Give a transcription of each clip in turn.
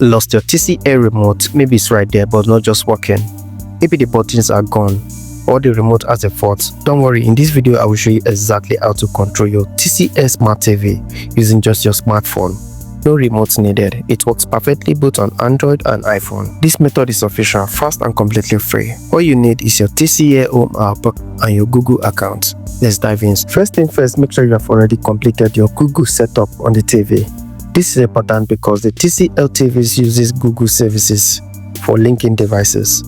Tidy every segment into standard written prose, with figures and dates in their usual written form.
Lost your TCL remote? Maybe it's right there but not just working. Maybe the buttons are gone or the remote has a fault. Don't worry, in this video I will show you exactly how to control your TCL Smart TV using just your smartphone. No remote needed. It works perfectly both on Android and iPhone. This method is official, fast and completely free. All you need is your TCL Home app and your Google account. Let's dive in. First thing first, make sure you have already completed your Google setup on the TV. This is important because the TCL TV uses Google services for linking devices.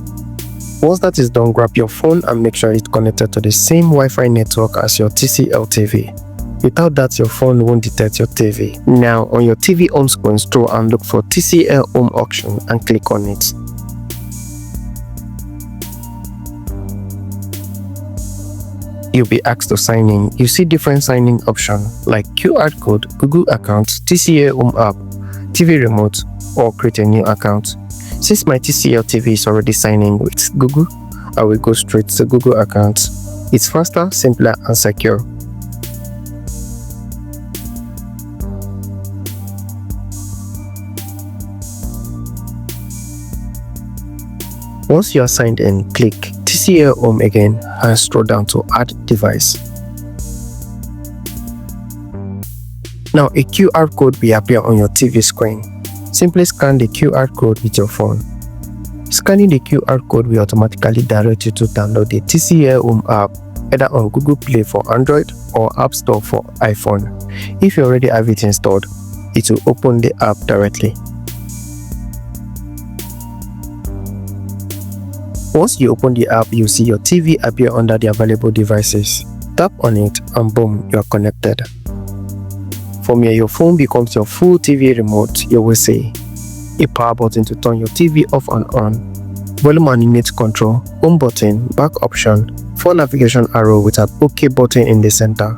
Once that is done, grab your phone and make sure it's connected to the same Wi-Fi network as your TCL TV. Without that, your phone won't detect your TV. Now, on your TV home screen, scroll and look for TCL Home option and click on it. You'll be asked to sign in. You see different sign-in options like QR code, Google account, TCL Home app, TV remote, or create a new account. Since my TCL TV is already signing with Google, I will go straight to Google account. It's faster, simpler, and secure. Once you are signed in, click TCL Home again and scroll down to Add Device. Now a QR code will appear on your TV screen. Simply scan the QR code with your phone. Scanning the QR code will automatically direct you to download the TCL Home app either on Google Play for Android or App Store for iPhone. If you already have it installed, it will open the app directly. Once you open the app, you'll see your TV appear under the available devices. Tap on it and boom, you are connected. From here, your phone becomes your full TV remote. You will see a power button to turn your TV off and on, volume and image control, home button, back option, phone navigation arrow with an OK button in the center,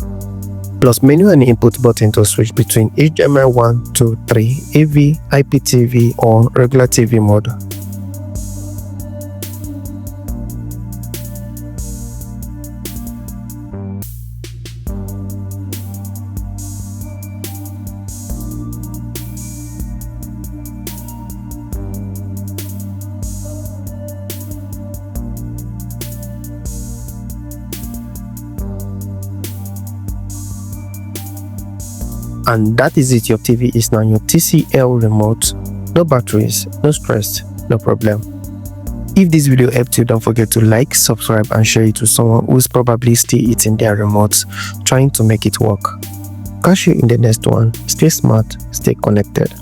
plus menu and input button to switch between HDMI 1, 2, 3, AV, IPTV or regular TV mode. And that is it, your TV is now your TCL remote. No batteries, no stress, no problem. If this video helped you, don't forget to like, subscribe and share it to someone who's probably still eating their remotes, trying to make it work. Catch you in the next one. Stay smart, stay connected.